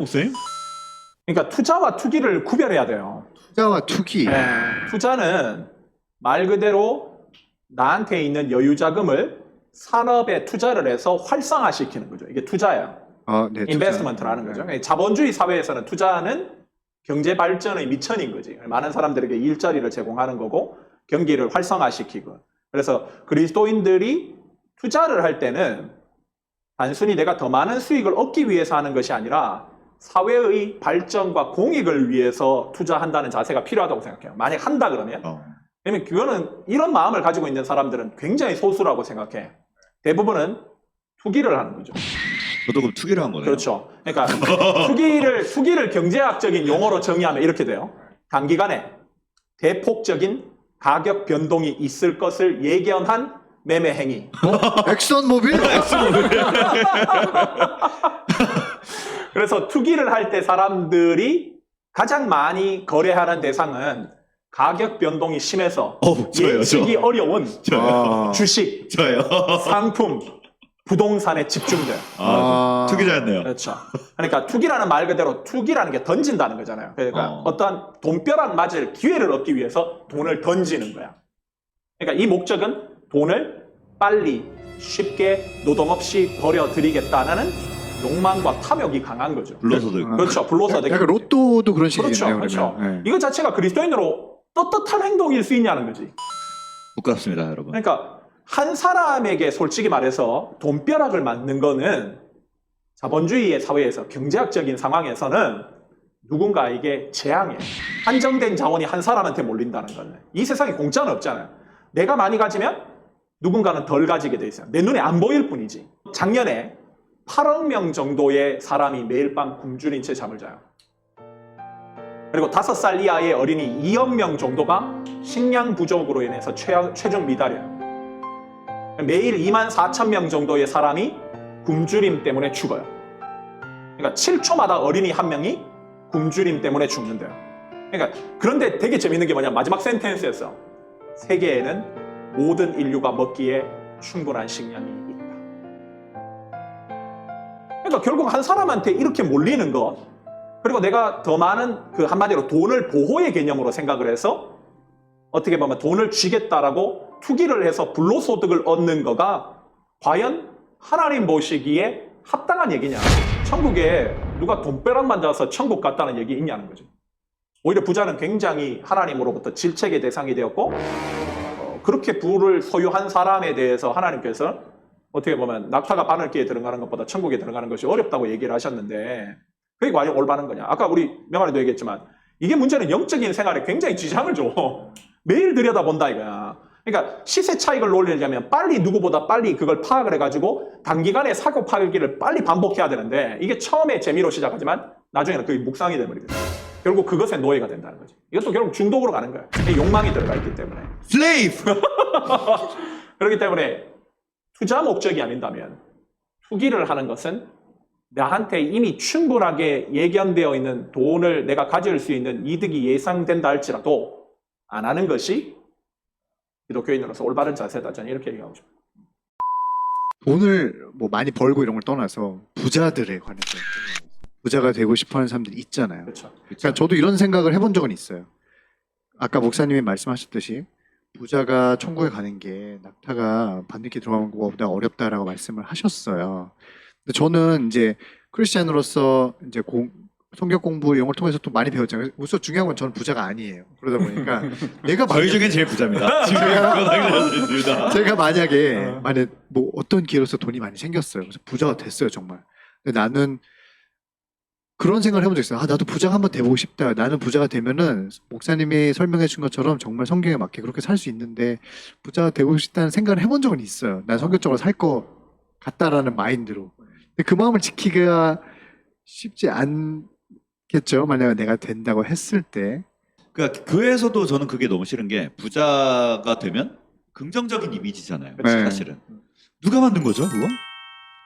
목사님? 그러니까 투자와 투기를 구별해야 돼요. 투자와 투기. 네, 투자는 말 그대로 나한테 있는 여유 자금을 산업에 투자를 해서 활성화시키는 거죠. 이게 투자예요. 네, 인베스트먼트라는 거죠. 네. 자본주의 사회에서는 투자는 경제 발전의 미천인 거지. 많은 사람들에게 일자리를 제공하는 거고 경기를 활성화시키고. 그래서 그리스도인들이 투자를 할 때는 단순히 내가 더 많은 수익을 얻기 위해서 하는 것이 아니라 사회의 발전과 공익을 위해서 투자한다는 자세가 필요하다고 생각해요. 만약 한다 그러면. 왜냐면 그거는 이런 마음을 가지고 있는 사람들은 굉장히 소수라고 생각해. 대부분은 투기를 하는 거죠. 저도 그럼 투기를 한 거네요. 그렇죠. 그러니까 투기를 경제학적인 용어로 정의하면 이렇게 돼요. 단기간에 대폭적인 가격 변동이 있을 것을 예견한 매매 행위. 엑선모빌? 그래서 투기를 할 때 사람들이 가장 많이 거래하는 대상은 가격 변동이 심해서 저요, 예측이 저. 어려운 주식, 저요. 상품, 부동산에 집중돼요. 투기자였네요. 그렇죠. 그러니까 투기라는 말 그대로 투기라는 게 던진다는 거잖아요. 그러니까 어떠한 돈벼락 맞을 기회를 얻기 위해서 돈을 던지는 거야. 그러니까 이 목적은 돈을 빨리 쉽게 노동 없이 벌여드리겠다는 욕망과 탐욕이 강한 거죠. 불로소득. 그렇죠. 불로소득. 약간 로또도 그런 그렇죠. 식이네요. 그렇죠. 그러면. 네. 이거 자체가 그리스도인으로 떳떳한 행동일 수 있냐는 거지. 부끄럽습니다, 여러분. 그러니까 한 사람에게 솔직히 말해서 돈벼락을 맞는 거는 자본주의의 사회에서 경제학적인 상황에서는 누군가에게 재앙이에요. 한정된 자원이 한 사람한테 몰린다는 거는. 이 세상에 공짜는 없잖아요. 내가 많이 가지면 누군가는 덜 가지게 돼 있어요. 내 눈에 안 보일 뿐이지. 작년에 8억 명 정도의 사람이 매일 밤 굶주린 채 잠을 자요. 그리고 5살 이하의 어린이 2억 명 정도가 식량 부족으로 인해서 최종 미달이에요. 매일 2만 4천 명 정도의 사람이 굶주림 때문에 죽어요. 그러니까 7초마다 어린이 한 명이 굶주림 때문에 죽는데요. 그러니까 그런데 되게 재밌는 게 뭐냐, 마지막 센텐스였어. 세계에는 모든 인류가 먹기에 충분한 식량이 있다. 그러니까 결국 한 사람한테 이렇게 몰리는 것, 그리고 내가 더 많은 그 한마디로 돈을 보호의 개념으로 생각을 해서 어떻게 보면 돈을 쥐겠다라고 투기를 해서 불로소득을 얻는 거가 과연 하나님 보시기에 합당한 얘기냐. 천국에 누가 돈벼락 만져서 천국 갔다는 얘기 있냐는 거죠. 오히려 부자는 굉장히 하나님으로부터 질책의 대상이 되었고 그렇게 부를 소유한 사람에 대해서 하나님께서 어떻게 보면 낙타가 바늘기에 들어가는 것보다 천국에 들어가는 것이 어렵다고 얘기를 하셨는데 그게 과연 올바른 거냐. 아까 우리 명환이도 얘기했지만 이게 문제는 영적인 생활에 굉장히 지장을 줘. 매일 들여다본다 이거야. 그러니까 시세 차익을 놀리려면 빨리 누구보다 빨리 그걸 파악을 해가지고 단기간에 사고 팔기를 빨리 반복해야 되는데 이게 처음에 재미로 시작하지만 나중에는 그게 묵상이 돼버리거든. 결국 그것에 노예가 된다는 거지. 이것도 결국 중독으로 가는 거야. 욕망이 들어가 있기 때문에. 슬레이브! 그렇기 때문에 투자 목적이 아닌다면 투기를 하는 것은 나한테 이미 충분하게 예견되어 있는 돈을 내가 가질 수 있는 이득이 예상된다 할지라도 안 하는 것이 기독교인으로서 올바른 자세다. 저는 이렇게 얘기하고 싶어요. 돈을 뭐 많이 벌고 이런 걸 떠나서 부자들에 관해서 부자가 되고 싶어하는 사람들이 있잖아요. 그렇죠. 그러니까 저도 이런 생각을 해본 적은 있어요. 아까 목사님이 말씀하셨듯이 부자가 천국에 가는 게 낙타가 바늘기 들어가는 것보다 어렵다라고 말씀을 하셨어요. 근데 저는 이제 크리스찬으로서 이제 성경 공부 이런 걸 통해서 또 많이 배웠잖아요. 우선 중요한 건 저는 부자가 아니에요. 그러다 보니까 내가 저희 중엔 제일 부자입니다. 제가 만약에 뭐 어떤 기회로서 돈이 많이 생겼어요. 그래서 부자가 됐어요, 정말. 근데 나는 그런 생각을 해본 적 있어요. 나도 부자가 한번 돼보고 싶다. 나는 부자가 되면은 목사님이 설명해 준 것처럼 정말 성경에 맞게 그렇게 살 수 있는데 부자가 되고 싶다는 생각을 해본 적은 있어요. 난 성경적으로 살 것 같다라는 마인드로. 근데 그 마음을 지키기가 쉽지 않겠죠. 만약에 내가 된다고 했을 때. 그러니까 교회에서도 저는 그게 너무 싫은 게 부자가 되면 긍정적인 이미지잖아요. 네. 사실은. 누가 만든 거죠, 그거?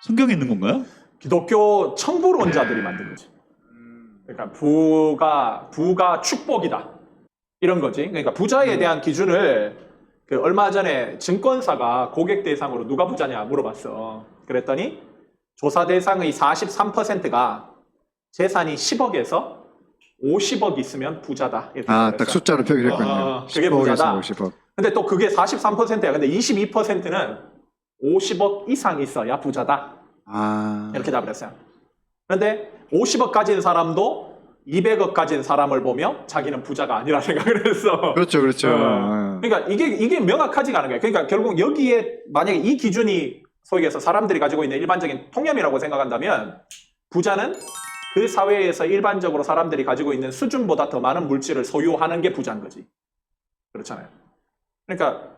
성경에 있는 건가요? 기독교 청부론자들이 만든 거지. 그러니까 부가 축복이다. 이런 거지. 그러니까 부자에 대한 기준을 얼마 전에 증권사가 고객 대상으로 누가 부자냐 물어봤어. 그랬더니 조사 대상의 43%가 재산이 10억에서 50억 있으면 부자다. 이렇게 아, 딱 그랬어요. 숫자로 표기했군요. 그게 부자다. 50억. 근데 또 그게 43%야. 근데 22%는 50억 이상 있어야 부자다. 아, 이렇게 답을 했어요. 그런데 50억 가진 사람도 200억 가진 사람을 보며 자기는 부자가 아니라 생각을 했어. 그렇죠, 그렇죠. 그러니까 이게 명확하지가 않은 거예요. 그러니까 결국 여기에 만약에 이 기준이 소위 해서 사람들이 가지고 있는 일반적인 통념이라고 생각한다면 부자는 그 사회에서 일반적으로 사람들이 가지고 있는 수준보다 더 많은 물질을 소유하는 게 부자인 거지. 그렇잖아요. 그러니까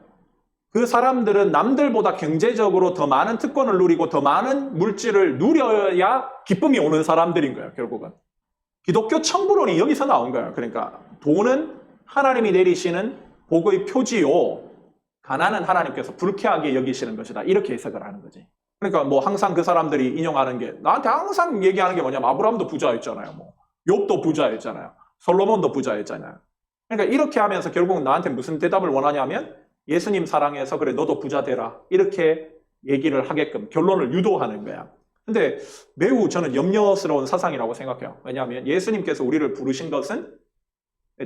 그 사람들은 남들보다 경제적으로 더 많은 특권을 누리고 더 많은 물질을 누려야 기쁨이 오는 사람들인 거예요, 결국은. 기독교 청부론이 여기서 나온 거예요. 그러니까 돈은 하나님이 내리시는 복의 표지요, 가난은 하나님께서 불쾌하게 여기시는 것이다. 이렇게 해석을 하는 거지. 그러니까 뭐 항상 그 사람들이 인용하는 게, 나한테 항상 얘기하는 게 뭐냐면 아브라함도 부자였잖아요. 뭐 욥도 부자였잖아요. 솔로몬도 부자였잖아요. 그러니까 이렇게 하면서 결국은 나한테 무슨 대답을 원하냐면 예수님 사랑해서 그래 너도 부자 되라. 이렇게 얘기를 하게끔 결론을 유도하는 거야. 근데 매우 저는 염려스러운 사상이라고 생각해요. 왜냐하면 예수님께서 우리를 부르신 것은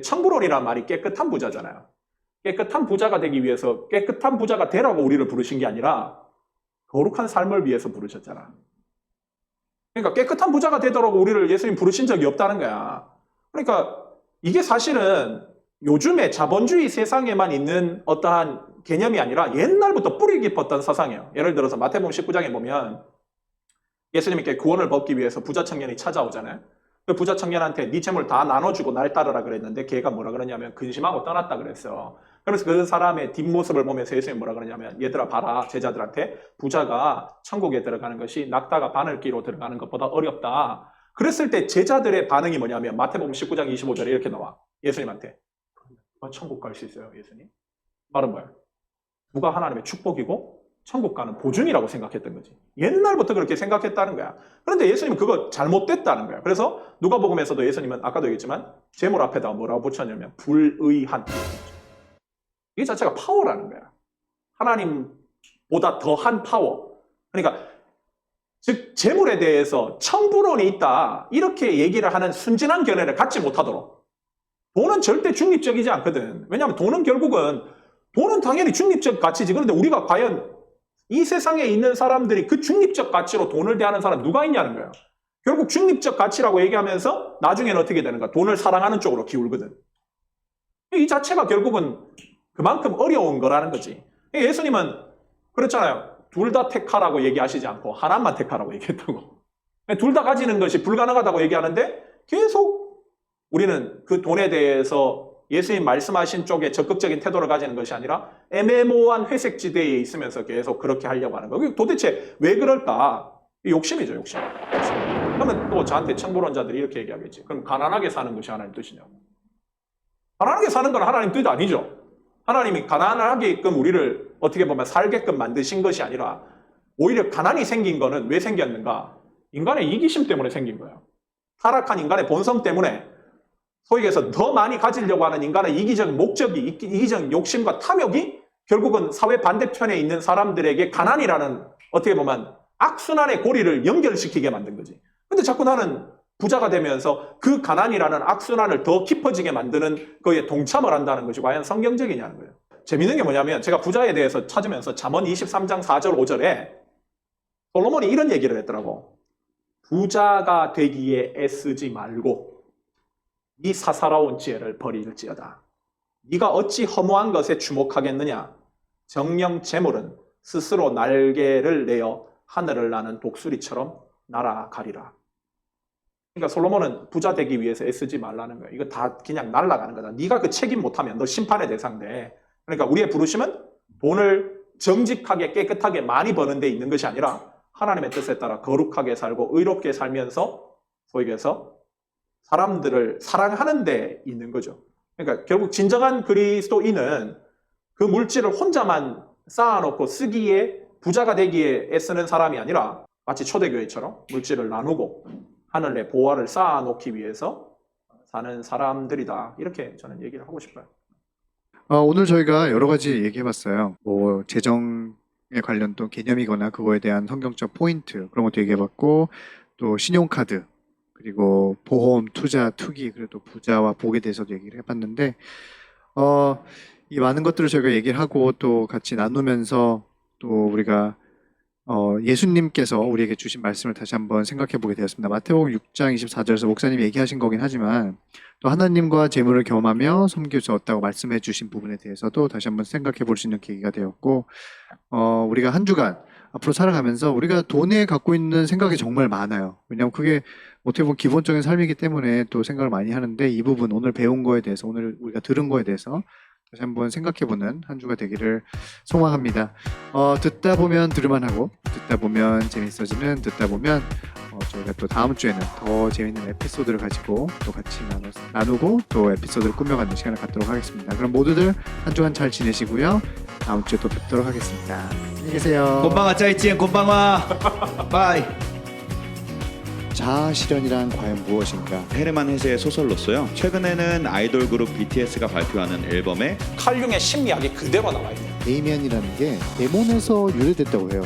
청부론이라는 말이 깨끗한 부자잖아요. 깨끗한 부자가 되기 위해서 깨끗한 부자가 되라고 우리를 부르신 게 아니라 거룩한 삶을 위해서 부르셨잖아. 그러니까 깨끗한 부자가 되도록 우리를 예수님 부르신 적이 없다는 거야. 그러니까 이게 사실은 요즘에 자본주의 세상에만 있는 어떠한 개념이 아니라 옛날부터 뿌리 깊었던 사상이에요. 예를 들어서 마태복음 19장에 보면 예수님께 구원을 받기 위해서 부자 청년이 찾아오잖아요. 그 부자 청년한테 네 재물 다 나눠주고 날 따르라 그랬는데 걔가 뭐라 그러냐면 근심하고 떠났다 그랬어. 그래서 그 사람의 뒷모습을 보면서 예수님이 뭐라 그러냐면 얘들아 봐라, 제자들한테 부자가 천국에 들어가는 것이 낙타가 바늘기로 들어가는 것보다 어렵다. 그랬을 때 제자들의 반응이 뭐냐면 마태복음 19장 25절에 이렇게 나와. 예수님한테 천국 갈 수 있어요, 예수님? 말은 뭐야? 누가 하나님의 축복이고 천국 가는 보증이라고 생각했던 거지. 옛날부터 그렇게 생각했다는 거야. 그런데 예수님은 그거 잘못됐다는 거야. 그래서 누가복음에서도 예수님은 아까도 얘기했지만 재물 앞에다가 뭐라고 붙였냐면 불의한. 이게 자체가 파워라는 거야. 하나님보다 더한 파워. 그러니까 즉 재물에 대해서 청부론이 있다 이렇게 얘기를 하는 순진한 견해를 갖지 못하도록. 돈은 절대 중립적이지 않거든. 왜냐하면 돈은 당연히 중립적 가치지. 그런데 우리가 과연 이 세상에 있는 사람들이 그 중립적 가치로 돈을 대하는 사람 누가 있냐는 거예요. 결국 중립적 가치라고 얘기하면서 나중에는 어떻게 되는가? 돈을 사랑하는 쪽으로 기울거든. 이 자체가 결국은 그만큼 어려운 거라는 거지. 예수님은 그렇잖아요. 둘 다 택하라고 얘기하시지 않고 하나만 택하라고 얘기했다고. 둘 다 가지는 것이 불가능하다고 얘기하는데 계속 우리는 그 돈에 대해서 예수님 말씀하신 쪽에 적극적인 태도를 가지는 것이 아니라 애매모호한 회색지대에 있으면서 계속 그렇게 하려고 하는 거예요. 도대체 왜 그럴까? 욕심이죠, 욕심. 그러면 또 저한테 청부론자들이 이렇게 얘기하겠지. 그럼 가난하게 사는 것이 하나님 뜻이냐고. 가난하게 사는 건 하나님 뜻 아니죠. 하나님이 가난하게끔 우리를 어떻게 보면 살게끔 만드신 것이 아니라 오히려 가난이 생긴 거는 왜 생겼는가? 인간의 이기심 때문에 생긴 거예요. 타락한 인간의 본성 때문에 소위 해서 더 많이 가지려고 하는 인간의 이기적 목적이, 이기적 욕심과 탐욕이 결국은 사회 반대편에 있는 사람들에게 가난이라는 어떻게 보면 악순환의 고리를 연결시키게 만든 거지. 근데 자꾸 나는 부자가 되면서 그 가난이라는 악순환을 더 깊어지게 만드는 거에 동참을 한다는 것이 과연 성경적이냐는 거예요. 재밌는 게 뭐냐면 제가 부자에 대해서 찾으면서 잠언 23장 4절 5절에 솔로몬이 이런 얘기를 했더라고. 부자가 되기에 애쓰지 말고 네 사사로운 지혜를 버릴지어다. 네가 어찌 허무한 것에 주목하겠느냐? 정령 재물은 스스로 날개를 내어 하늘을 나는 독수리처럼 날아가리라. 그러니까 솔로몬은 부자 되기 위해서 애쓰지 말라는 거야. 이거 다 그냥 날아가는 거다. 네가 그 책임 못하면 너 심판의 대상돼. 그러니까 우리의 부르심은 돈을 정직하게 깨끗하게 많이 버는 데 있는 것이 아니라 하나님의 뜻에 따라 거룩하게 살고 의롭게 살면서 소위 해서 사람들을 사랑하는 데 있는 거죠. 그러니까 결국 진정한 그리스도인은 그 물질을 혼자만 쌓아놓고 쓰기에 부자가 되기에 애쓰는 사람이 아니라 마치 초대교회처럼 물질을 나누고 하늘에 보화를 쌓아놓기 위해서 사는 사람들이다. 이렇게 저는 얘기를 하고 싶어요. 오늘 저희가 여러 가지 얘기해봤어요. 뭐 재정에 관련 또 개념이거나 그거에 대한 성경적 포인트 그런 것도 얘기해봤고 또 신용카드 그리고 보험, 투자, 투기, 그래도 부자와 복에 대해서도 얘기를 해봤는데 이 많은 것들을 저희가 얘기를 하고 또 같이 나누면서 또 우리가 예수님께서 우리에게 주신 말씀을 다시 한번 생각해 보게 되었습니다. 마태복음 6장 24절에서 목사님이 얘기하신 거긴 하지만 또 하나님과 재물을 겸하며 섬길 수 없다고 말씀해 주신 부분에 대해서도 다시 한번 생각해 볼 수 있는 계기가 되었고 우리가 한 주간 앞으로 살아가면서 우리가 돈에 갖고 있는 생각이 정말 많아요. 왜냐하면 그게 어떻게 보면 기본적인 삶이기 때문에 또 생각을 많이 하는데 이 부분 오늘 배운 거에 대해서 오늘 우리가 들은 거에 대해서 다시 한번 생각해보는 한 주가 되기를 소망합니다. 듣다 보면 들을만하고 듣다 보면 재밌어지는 듣다 보면 저희가 또 다음 주에는 더 재밌는 에피소드를 가지고 또 같이 나누고 또 에피소드를 꾸며가는 시간을 갖도록 하겠습니다. 그럼 모두들 한 주간 잘 지내시고요. 다음 주에 또 뵙도록 하겠습니다. 안녕히 계세요. 곤방아 짜이찌엔 곤방아. 바이. 자아 실현이란 과연 무엇인가? 헤르만 헤세의 소설로서요. 최근에는 아이돌 그룹 BTS가 발표하는 앨범에 칼융의 심리학이 그대로 나와 있어요. 데이미안이라는 게 데몬에서 유래됐다고 해요.